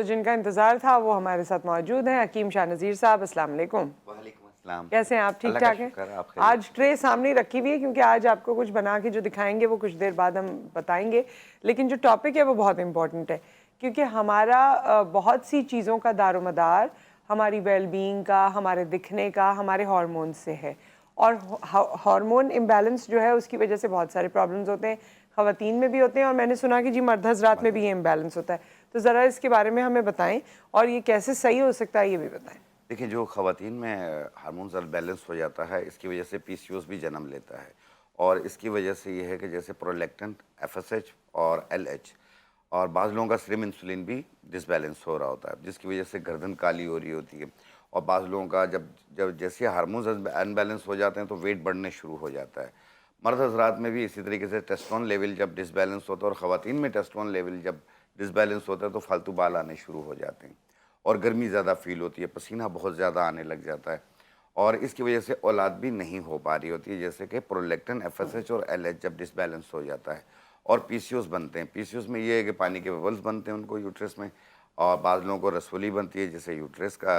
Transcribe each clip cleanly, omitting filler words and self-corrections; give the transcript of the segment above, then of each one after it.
तो जिनका इंतज़ार था वो हमारे साथ मौजूद हैं। हकीम शाह नज़ीर साहब, अस्सलाम वालेकुम। वालेकुम अस्सलाम। कैसे हैं आप? ठीक अल्लाह का ठाक हैं? शुक्र है, आप खैरियत आज से? ट्रे सामने रखी हुई है क्योंकि आज आपको कुछ बना के जो दिखाएंगे वो कुछ देर बाद हम बताएंगे, लेकिन जो टॉपिक है वो बहुत इम्पोर्टेंट है क्योंकि हमारा बहुत सी चीज़ों का दारोमदार हमारी वेलबींग का, हमारे दिखने का, हमारे हार्मोन से है। और हार्मोन इम्बैलेंस जो है उसकी वजह से बहुत सारे प्रॉब्लम्स होते हैं, ख़वातीन में भी होते हैं और मैंने सुना कि जी मर्द हज़रात में भी ये इम्बैलेंस होता है। तो ज़रा इसके बारे में हमें बताएं और ये कैसे सही हो सकता है ये भी बताएं। देखिए, जो ख़वातीन में हार्मोन्स अनबैलेंस हो जाता है, इसकी वजह से पीसीओएस भी जन्म लेता है। और इसकी वजह से ये है कि जैसे प्रोलैक्टिन, एफएसएच और एलएच, और बाज़ लोगों का सीरम इंसुलिन भी डिसबैलेंस हो रहा होता है, जिसकी वजह से गर्दन काली हो रही होती है। और बाज़ लोगों का जब जब जैसे हार्मोन्स अनबैलेंस हो जाते हैं तो वेट बढ़ने शुरू हो जाता है। मर्द हज़रात में भी इसी तरीके से टेस्टोस्टेरोन लेवल जब डिसबैलेंस होता है और ख़वातीन में टेस्टोस्टेरोन लेवल जब डिसबैलेंस होता है तो फालतू बाल आने शुरू हो जाते हैं और गर्मी ज़्यादा फील होती है, पसीना बहुत ज़्यादा आने लग जाता है और इसकी वजह से औलाद भी नहीं हो पा रही होती है, जैसे कि प्रोलैक्टिन, एफएसएच और एलएच जब डिसबैलेंस हो जाता है और पीसीओएस बनते हैं। पीसीओएस में ये है कि पानी के बबल्स बनते हैं उनको यूट्रस में, और बाज़ लोगों को रसोली बनती है जिसे यूट्रस का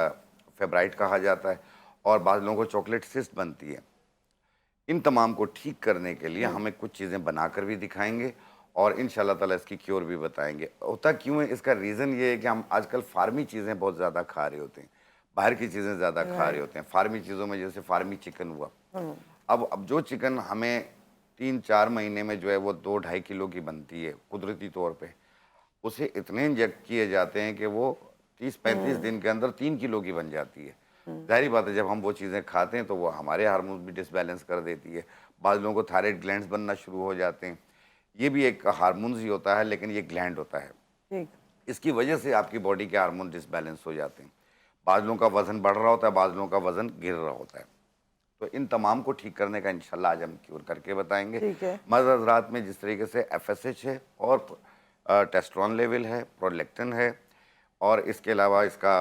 फेब्राइड कहा जाता है, और बाज़ लोगों को चॉकलेट सिस्ट बनती है। इन तमाम को ठीक करने के लिए हमें कुछ चीज़ें बनाकर भी दिखाएंगे और इंशाल्लाह ताला इसकी क्योर भी बताएंगे। होता क्यों है, इसका रीज़न ये है कि हम आजकल फार्मी चीज़ें बहुत ज़्यादा खा रहे होते हैं, बाहर की चीज़ें ज़्यादा खा रहे राइट। होते हैं। फार्मी चीज़ों में जैसे फार्मी चिकन हुआ, अब जो चिकन हमें 3-4 महीने में जो है वो 2-2.5 किलो की बनती है कुदरती तौर पे, उसे इतने इंजेक्ट किए जाते हैं कि वो 30-35 दिन के अंदर 3 किलो की बन जाती है। ज़ाहिर बात है, जब हम वो चीज़ें खाते हैं तो वो हमारे हार्मोन्स भी डिसबैलेंस कर देती है। बाज़ लोगों को थायराइड ग्लैंड्स बनना शुरू हो जाते हैं। ये भी एक हार्मोन्स ही होता है, लेकिन ये ग्लैंड होता है। ठीक। इसकी वजह से आपकी बॉडी के हार्मोन डिसबैलेंस हो जाते हैं। बाज़ लोगों का वज़न बढ़ रहा होता है, बाज़ लोगों का वज़न गिर रहा होता है। तो इन तमाम को ठीक करने का इंशाल्लाह आज हम क्योर करके बताएँगे। ठीक है। मर्द हज़रात में जिस तरीके से एफएसएच है और टेस्टोस्टेरोन लेवल है, प्रोलैक्टिन है, और इसके अलावा इसका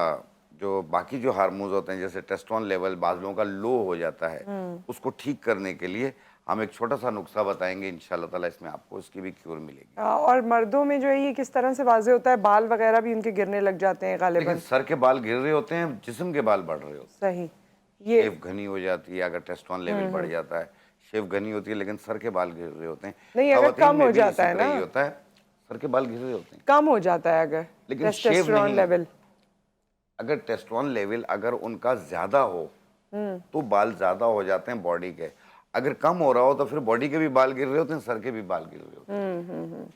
जो बाकी जो हार्मोन्स होते हैं जैसे टेस्टोस्टेरोन लेवल बाज़ लोगों का लो हो जाता है, उसको ठीक करने के लिए हम एक छोटा-सा नुस्खा बताएँगे इंशाल्लाह ताला, इसमें आपको इसकी भी क्योर मिलेगी। और मर्दों में जो है ये किस तरह से वाज़े होता है? बाल वगैरह भी उनके गिरने लग जाते हैं देखिए, गालिबन। सर के बाल गिर रहे होते हैं, जिस्म के बाल बढ़ रहे होते हैं। सही। ये शेव घनी हो जाती है अगर टेस्टोस्टेरोन लेवल बढ़ जाता है, शेव घनी होती है लेकिन सर के बाल गिर रहे होते हैं। नहीं, अगर ख़वातीन कम में हो भी जाता इसी है तरह ना, ही होता है, सर के बाल गिर रहे होते हैं, कम हो जाता है अगर लेकिन शेव टेस्टोस्टेरोन नहीं। लेवल। अगर टेस्टोस्टेरोन लेवल अगर उनका ज़्यादा हो, तो बाल ज़्यादा हो जाते हैं बॉडी के। अगर कम हो रहा हो तो फिर बॉडी के भी बाल गिर रहे होते हैं, सर के भी बाल गिर रहे होते हैं।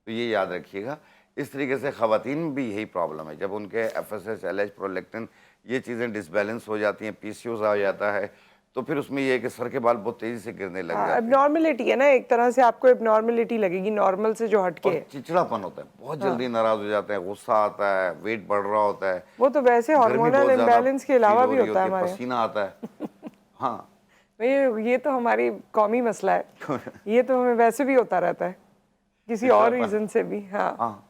तो ये याद रखिएगा। इस तरीके से ख़वातीन में भी यही प्रॉब्लम है, जब उनके एफएसएच, एलएच, प्रोलैक्टिन ये चीज़ें डिसबैलेंस हो जाती हैं, पीसीओएस आ जाता है, तो फिर उसमें ये है कि सर के बाल बहुत तेज़ी से गिरने लग हाँ, जाते हैं एबनॉर्मलिटी है ना, एक तरह से आपको एबनॉर्मलिटी लगेगी नॉर्मल से जो हटके और है। चिड़चिड़ापन होता है, बहुत हाँ, जल्दी नाराज़ हो जाते हैं, गुस्सा आता है, वेट बढ़ रहा होता है, वो तो वैसे गर्मी हार्मोनल बहुत ज़्यादा इम्बैलेंस के फ़ील अलावा हो भी रही होता है होती है, हमारे पसीना आता है। हाँ। ये तो हमारी कौमी मसला है। ये तो हमें वैसे भी होता रहता है किसी और चिड़चिड़ापन। रीज़न से भी। हाँ, हाँ।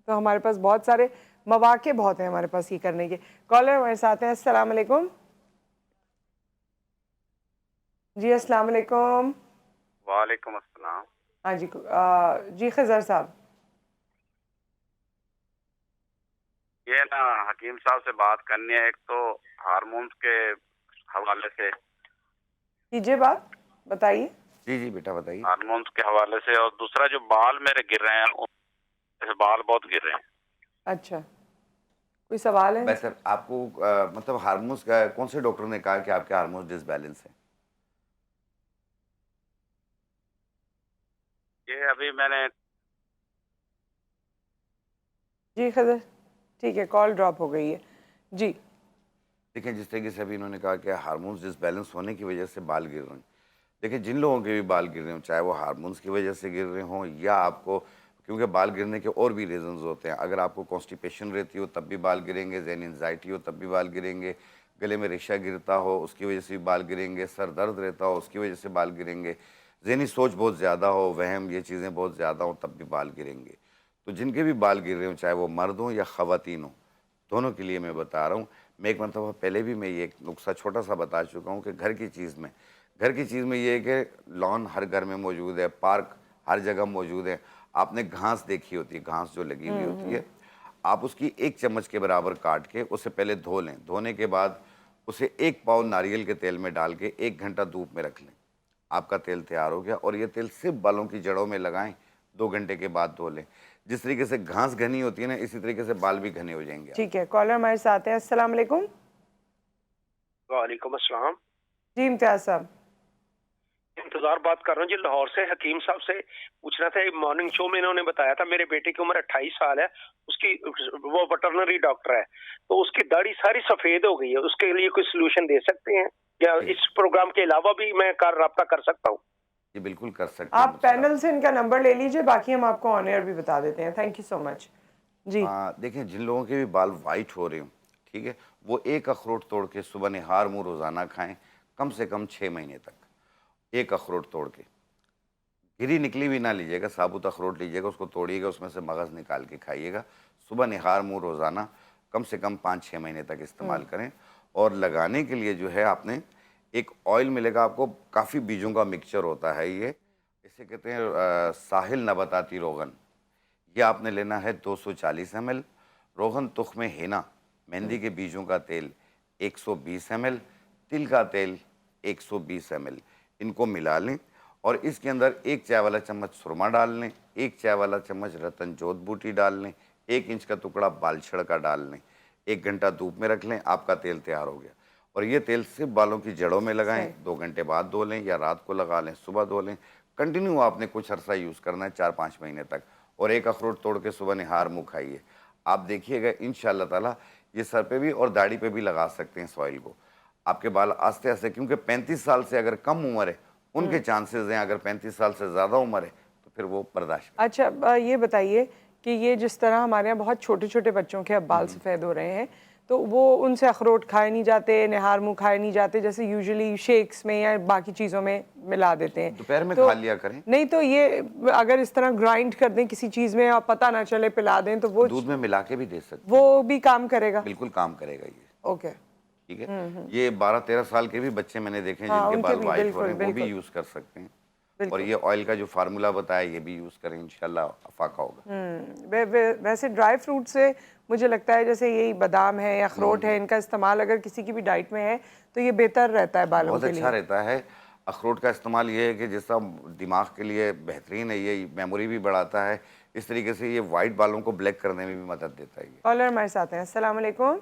तो हमारे पास बहुत सारे मौक़े बहुत हैं हमारे पास ये करने के। कॉलर हमारे साथ हैं। अस्सलाम वालेकुम। जी अस्सलाम वालेकुम। वालेकुम अस्सलाम। हाँ जी, जी खज़र साहब। ये ना हकीम साहब से बात करनी है, एक तो हार्मोन्स के हवाले से, कीजिए बात, बताइए। जी, जी बेटा बताइए। हार्मोन्स के हवाले से, और दूसरा जो बाल मेरे गिर रहे हैं, जैसे बाल बहुत गिर रहे हैं। अच्छा, कोई सवाल है इनसे? बेहतर आपको मतलब हार्मोन्स का कौन से डॉक्टर ने कहा कि आपके हार्मोन्स डिसबैलेंस हैं? ये अभी मैंने जी खज़र, ठीक है, कॉल ड्रॉप हो गई है। जी। देखिए, जिस तरीके से अभी इन्होंने कहा कि हार्मोन्स डिसबैलेंस होने की वजह से बाल गिर रहे हैं। देखिए, जिन लोगों के भी बाल गिर रहे हों, चाहे वो हार्मोन्स की वजह से गिर रहे हों या आपको, क्योंकि बाल गिरने के और भी रीज़न्स होते हैं। अगर आपको कॉन्स्टिपेशन रहती हो तब भी बाल गिरेंगे, ज़हनी एंग्जायटी हो तब भी बाल गिरेंगे, गले में रेशा गिरता हो उसकी वजह से भी बाल गिरेंगे, सर दर्द रहता हो उसकी वजह से बाल गिरेंगे, ज़हनी सोच बहुत ज़्यादा हो, वहम, ये चीज़ें बहुत ज़्यादा हों तब भी बाल गिरेंगे। तो जिनके भी बाल गिर रहे हों, चाहे वो मर्द हों या ख़वातीन हों, दोनों के लिए मैं बता रहा हूँ। मैं एक मरतबा पहले भी मैं ये एक नुस्खा छोटा-सा बता चुका हूँ कि घर की चीज़ में ये है कि लॉन हर घर में मौजूद है, पार्क हर जगह मौजूद है। आपने घास देखी होती है, घास जो लगी हुई होती है, आप उसकी 1 चम्मच के बराबर काट के उसे पहले धो लें। धोने के बाद उसे 1 पाव नारियल के तेल में डाल के 1 घंटा धूप में रख लें। आपका तेल तैयार हो गया और ये तेल सिर्फ बालों की जड़ों में लगाएं, 2 घंटे के बाद धो लें। जिस तरीके से घास घनी होती है ना, इसी तरीके से बाल भी घने हो जाएंगे। ठीक है, कॉलर हमारे साथ हैं। अस्सलाम वालेकुम। वालेकुम अस्सलाम। जी इम्तियाज साहब। इंतजार बात कर रहा हूँ जी, लाहौर से। हकीम साहब से पूछना था, मॉर्निंग शो में इन्होंने बताया था मेरे बेटे की उम्र 28 साल है, उसकी वो वेटरनरी डॉक्टर है, तो उसकी दाढ़ी सारी सफेद हो गई है, उसके लिए कोई सोल्यूशन दे सकते हैं या इस प्रोग्राम के अलावा भी मैं राब्ता कर सकता हूँ? जी बिल्कुल कर सकते हैं। आप पैनल से इनका नंबर ले लीजिए, बाकी हम आपको ऑन एयर भी बता देते हैं। थैंक यू सो मच जी। देखें, जिन लोगों के भी बाल वाइट हो रहे हो, ठीक है, वो 1 अखरोट तोड़ के सुबह निहार मुँह रोज़ाना खाएं, कम से कम 6 महीने तक। 1 अखरोट तोड़ के, गिरी निकली हुई ना लीजिएगा, साबुत अखरोट लीजिएगा, उसको तोड़िएगा, उसमें से मगज़ निकाल के खाइएगा। सुबह निहार मुँह रोज़ाना कम से कम 5-6 महीने तक इस्तेमाल करें। और लगाने के लिए जो है, आपने एक ऑयल मिलेगा आपको, काफ़ी बीजों का मिक्सचर होता है ये, इसे कहते हैं साहिल नबाताती रोगन। ये आपने लेना है 240 ml। रोगन तुख्म हेना, मेहंदी के बीजों का तेल 120 ml, तिल का तेल 120 ml। इनको मिला लें और इसके अंदर 1 चाय वाला चम्मच सुरमा डाल लें, 1 चाय वाला चम्मच रतन जोत बूटी डाल लें, 1 इंच का टुकड़ा बालछड़ का डाल लें, 1 घंटा धूप में रख लें, आपका तेल तैयार हो गया। और ये तेल सिर्फ बालों की जड़ों में लगाएं, 2 घंटे बाद धो लें या रात को लगा लें, सुबह धो लें। कंटिन्यू आपने कुछ अर्सा यूज़ करना है, 4-5 महीने तक। और 1 अखरोट तोड़ के सुबह निहार मुँह खाइए, आप देखिएगा इंशाअल्लाह ताला ये सर पे भी और दाढ़ी पे भी लगा सकते हैं इस ऑयल को। आपके बाल आस्ते आस्ते, क्योंकि 35 साल से अगर कम उम्र है उनके चांसेस हैं, अगर 35 साल से ज़्यादा उम्र है तो फिर वो बर्दाश्त। अच्छा, ये बताइए कि ये जिस तरह हमारे यहाँ बहुत छोटे छोटे बच्चों के अब बाल सफ़ेद हो रहे हैं, तो वो उनसे अखरोट खाए नहीं जाते, निहार मुँह खाए नहीं जाते, जैसे यूजुअली शेक्स में या बाकी चीज़ों में मिला देते हैं। दोपहर में तो खा लिया करें। नहीं तो ये अगर इस तरह ग्राइंड कर दें किसी चीज़ में और पता ना चले पिला दें, तो वो दूध में मिला के भी दे सकते हैं, वो भी काम करेगा? बिल्कुल काम करेगा ये। ओके, ठीक है, ये 12-13 साल के भी बच्चे मैंने देखे हैं हाँ, जिनके उनके बाल भी वाइट हो रहे हैं, वो भी बिल्कुल यूज़ कर सकते हैं। और बिल्कुल। ये ऑयल का जो फार्मूला बताया ये भी यूज़ करें, इंशाल्लाह अफाका होगा। वैसे ड्राई फ्रूट से मुझे लगता है जैसे यही बादाम है या अखरोट है, इनका इस्तेमाल अगर किसी की भी डाइट में है तो ये बेहतर रहता है बालों बहुत के अच्छा लिए। रहता है। अखरोट का इस्तेमाल ये है कि जैसा दिमाग के लिए बेहतरीन है, ये मेमोरी भी बढ़ाता है, इस तरीके से ये वाइट बालों को ब्लैक करने में भी मदद देता है ये। कॉलर हमारे साथ हैं। अस्सलाम वालेकुम।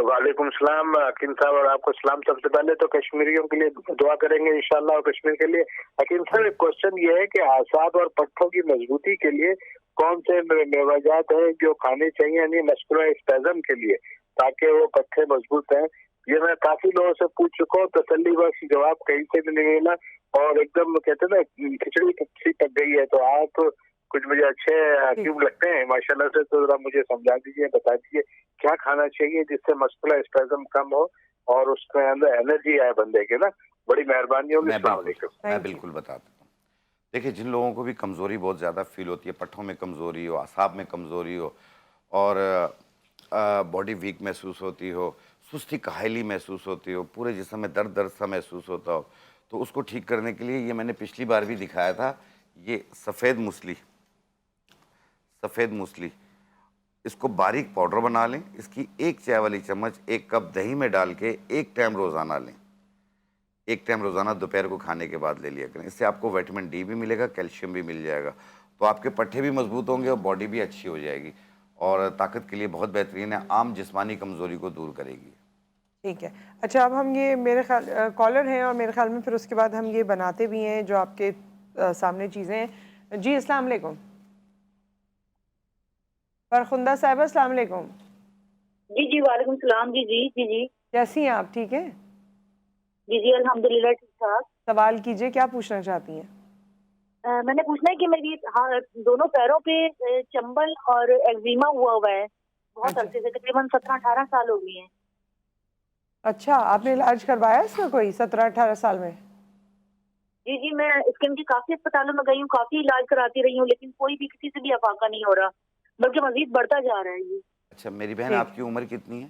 वालेकुम सलाम हकीम साहब, और आपको सलाम। सबसे पहले तो कश्मीरियों के लिए दुआ करेंगे इंशाल्लाह, और कश्मीर के लिए। हकीम साहब, एक क्वेश्चन ये है कि आसाब और पट्टों की मजबूती के लिए कौन से मेवाजात हैं जो खाने चाहिए, यानी मस्कुलर स्पैज़म के लिए, ताकि वो पट्टे मजबूत हैं? ये मैं काफी लोगों से पूछ चुका हूँ, तसल्ली बख्श जवाब कहीं से भी नहीं मिला, और एकदम कहते हैं ना खिचड़ी सी पक गई है। तो आप कुछ मुझे अच्छे हकीम लगते हैं माशाल्लाह से, तो जरा मुझे समझा दीजिए, बता दीजिए क्या खाना चाहिए जिससे मस्कुलर स्पैज़म कम हो और उसमें अंदर एनर्जी आए बंदे के ना। बड़ी मेहरबानी होगी। अस्सलाम वालेकुम। मैं बिल्कुल बता देता हूँ। देखिए, जिन लोगों को भी कमज़ोरी बहुत ज़्यादा फील होती है, पट्ठों में कमज़ोरी हो, असाब में कमज़ोरी हो और बॉडी वीक महसूस होती हो, सुस्ती काहली महसूस होती हो, पूरे जिस्म में दर्द दर्द सा महसूस होता हो, तो उसको ठीक करने के लिए ये मैंने पिछली बार भी दिखाया था, ये सफ़ेद मूसली, इसको बारीक पाउडर बना लें। इसकी 1 चाय वाली चम्मच 1 कप दही में डाल के 1 टाइम रोज़ाना लें। 1 टाइम रोज़ाना दोपहर को खाने के बाद ले लिया करें। इससे आपको विटामिन डी भी मिलेगा, कैल्शियम भी मिल जाएगा, तो आपके पट्टे भी मजबूत होंगे और बॉडी भी अच्छी हो जाएगी और ताकत के लिए बहुत बेहतरीन है, आम जिस्मानी कमज़ोरी को दूर करेगी। ठीक है। अच्छा, अब हम ये मेरे ख्याल कॉलर हैं और मेरे ख्याल में फिर उसके बाद हम ये बनाते भी हैं जो आपके सामने चीज़ें हैं। जी अस्सलाम वालेकुम। फरखुंदा साहिबा, अस्सलाम वालेकुम। जी जी वालेकुम सलाम। जी जी जी जी कैसी हैं आप? ठीक है जी जी अल्हम्दुलिल्लाह ठीक ठाक। सवाल कीजिए, क्या पूछना चाहती हैं? मैंने पूछना है कि मेरी दोनों पैरों पे चंबल और एक्जिमा हुआ है बहुत अच्छा। अरसे से, तकरीबन 17-18 साल हो गए हैं। अच्छा, आपने इलाज करवाया इसका कोई 17-18 साल में? जी जी, मैं इसके लिए काफी अस्पतालों में गई हूँ, काफी इलाज कराती रही हूँ, लेकिन कोई भी किसी से भी अफाका नहीं हो रहा, बल्कि मजीद बढ़ता जा रहा है ये। अच्छा मेरी बहन, ठीक। आपकी उम्र कितनी है?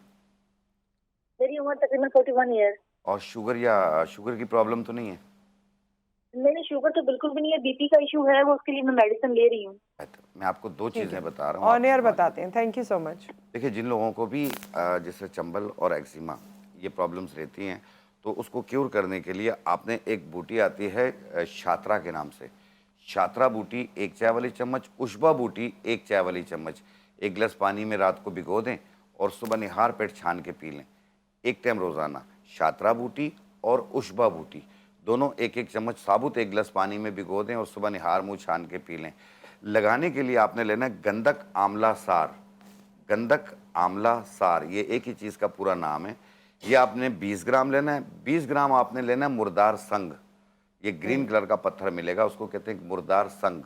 मेरी उम्र तकरीबन 41 ईयर। और शुगर की प्रॉब्लम तो नहीं है? नहीं, शुगर तो बिल्कुल भी नहीं है, बीपी का इशू है, वो उसके लिए मैं मेडिसिन ले रही हूँ। मैं आपको दो चीज़ें बता रहा हूँ। ऑन एयर बताते हैं। Thank you so much. देखिए, जिन लोगों को भी जैसे चंबल और एक्जिमा ये प्रॉब्लम्स रहती हैं, तो उसको क्योर करने के लिए आपने एक बूटी आती है शात्रा के नाम से। शात्रा बूटी 1 चाय वाली चम्मच, उष्बा बूटी 1 चाय वाली चम्मच 1 गिलास पानी में रात को भिगो दें और सुबह निहार पेट छान के पी लें, 1 टाइम रोज़ाना। शात्रा बूटी और उष्बा बूटी दोनों 1-1 चम्मच साबुत 1 गिलास पानी में भिगो दें और सुबह निहार मुँह छान के पी लें। लगाने के लिए आपने लेना है गंधक आंवला सार। गंधक आंवला सार, ये एक ही चीज़ का पूरा नाम है। ये आपने 20 ग्राम लेना है। 20 ग्राम आपने लेना है मुर्दार संग, ये ग्रीन कलर का पत्थर मिलेगा, उसको कहते हैं मुर्दार संग।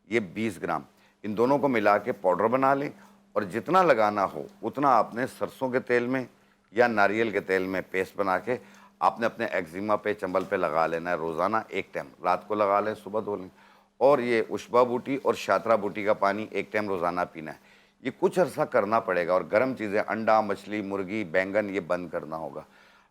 ये 20 ग्राम, इन दोनों को मिला के पाउडर बना लें और जितना लगाना हो उतना आपने सरसों के तेल में या नारियल के तेल में पेस्ट बना के आपने अपने एक्जिमा पे, चंबल पे लगा लेना है रोज़ाना 1 टाइम। रात को लगा लें, सुबह धो लें। और ये उष्बा बूटी और शात्रा बूटी का पानी 1 टाइम रोज़ाना पीना है। ये कुछ अर्सा करना पड़ेगा और गर्म चीज़ें, अंडा, मछली, मुर्गी, बैंगन, ये बंद करना होगा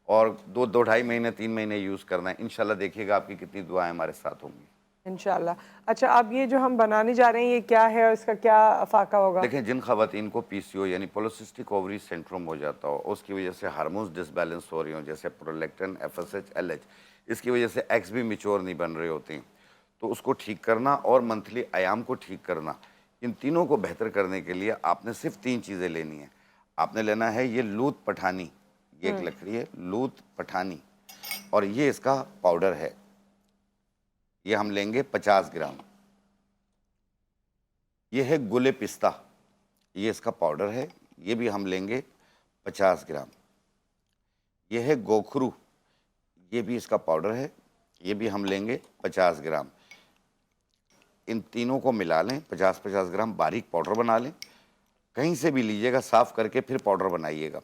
और 2 ढाई महीने 3 महीने यूज़ करना है। इंशाल्लाह देखिएगा आपकी कितनी दुआएं हमारे साथ होंगी इंशाल्लाह। अच्छा, अब ये जो हम बनाने जा रहे हैं, ये क्या है और इसका क्या अफाका होगा? देखें, जिन खवातीन को पीसीओ यानी पॉलिसिस्टिक ओवरी सिंड्रोम हो जाता हो, उसकी वजह से हार्मोन्स डिसबैलेंस हो रही हो, जैसे प्रोलैक्टिन, एफएसएच, एलएच, इसकी वजह से एग्स भी मिच्योर नहीं बन रही होती, तो उसको ठीक करना और मंथली आयाम को ठीक करना, इन तीनों को बेहतर करने के लिए आपने सिर्फ 3 चीज़ें लेनी है। आपने लेना है ये लूत पठानी, ये एक लकड़ी है लूत पठानी, और ये इसका पाउडर है, ये हम लेंगे 50 ग्राम। ये है गुले पिस्ता, ये इसका पाउडर है, ये भी हम लेंगे 50 ग्राम। ये है गोखरू, ये भी इसका पाउडर है, ये भी हम लेंगे 50 ग्राम। इन तीनों को मिला लें, 50-50 ग्राम बारीक पाउडर बना लें। कहीं से भी लीजिएगा, साफ़ करके फिर पाउडर बनाइएगा।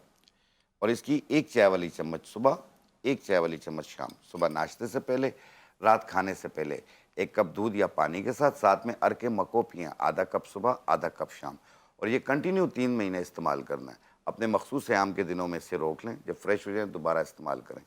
और इसकी 1 चाय वाली चम्मच सुबह, 1 चाय वाली चम्मच शाम। सुबह नाश्ते से पहले, रात खाने से पहले 1 कप दूध या पानी के साथ, साथ में अरके मको पियाँ, आधा कप सुबह, आधा कप शाम। और ये कंटिन्यू 3 महीने इस्तेमाल करना है। अपने मखसूस आयाम के दिनों में से रोक लें, जब फ्रेश हो जाए दोबारा इस्तेमाल करें,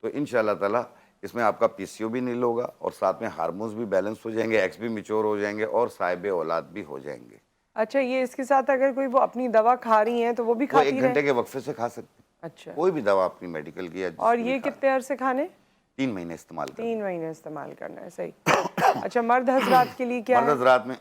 तो इंशाअल्लाह ताला इसमें आपका पीसीओ भी नील होगा और साथ में हार्मोन्स भी बैलेंस हो जाएंगे, एग्स भी मिच्योर हो जाएंगे और साहिब औलाद भी हो जाएंगे। अच्छा, ये इसके साथ अगर कोई वो अपनी दवा खा रही हैं तो वो भी वो खाती 1 रहे? घंटे के वक्फे से खा सकते हैं, अच्छा, कोई भी दवा अपनी मेडिकल की या और जिसकी ये भी खा, कितने अरसे खाने? 3 महीने इस्तेमाल करें। 3 महीने इस्तेमाल करना है, सही। अच्छा, मर्द हजरात के लिए क्या मर्द है? हजरात में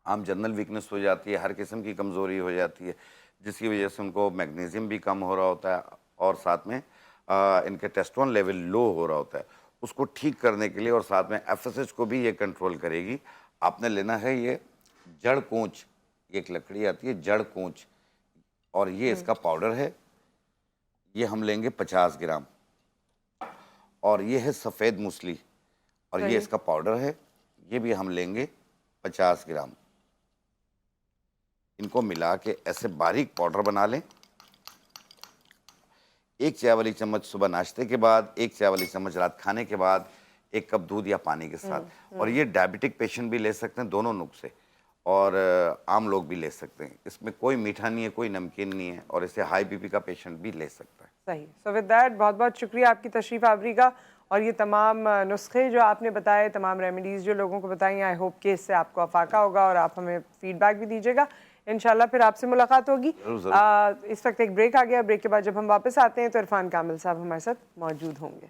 आम जनरल वीकनेस हो जाती है, हर किस्म की कमज़ोरी हो जाती है, जिसकी वजह से उनको मैग्नीशियम भी कम हो रहा होता है और साथ में इनके टेस्टोस्टेरोन लेवल लो हो रहा होता है। उसको ठीक करने के लिए और साथ में एफएसएच को भी ये कंट्रोल करेगी। आपने लेना है ये जड़ कोंच, ये एक लकड़ी आती है जड़ कोंच, और ये इसका पाउडर है, ये हम लेंगे 50 ग्राम। और ये है सफ़ेद मूसली, और ये इसका पाउडर है, ये भी हम लेंगे 50 ग्राम। इनको मिला के ऐसे बारीक पाउडर बना लें। 1 चाय वाली चम्मच सुबह नाश्ते के बाद, 1 चाय वाली चम्मच रात खाने के बाद, 1 कप दूध या पानी के साथ। और ये डायबिटिक पेशेंट भी ले सकते हैं, दोनों नुस्खे, और आम लोग भी ले सकते हैं। इसमें कोई मीठा नहीं है, कोई नमकीन नहीं है, और इसे हाई बीपी का पेशेंट भी ले सकता है। सही। सो विद दैट, बहुत बहुत शुक्रिया आपकी तशरीफ़ आवरी का, और ये तमाम नुस्खे जो आपने बताए, तमाम रेमेडीज़ जो लोगों को बताई, आई होप कि इससे आपको अफाका होगा और आप हमें फीडबैक भी दीजिएगा। इंशाल्लाह फिर आपसे मुलाकात होगी। इस वक्त एक ब्रेक आ गया, ब्रेक के बाद जब हम वापस आते हैं तो इरफान कामिल साहब हमारे साथ मौजूद होंगे।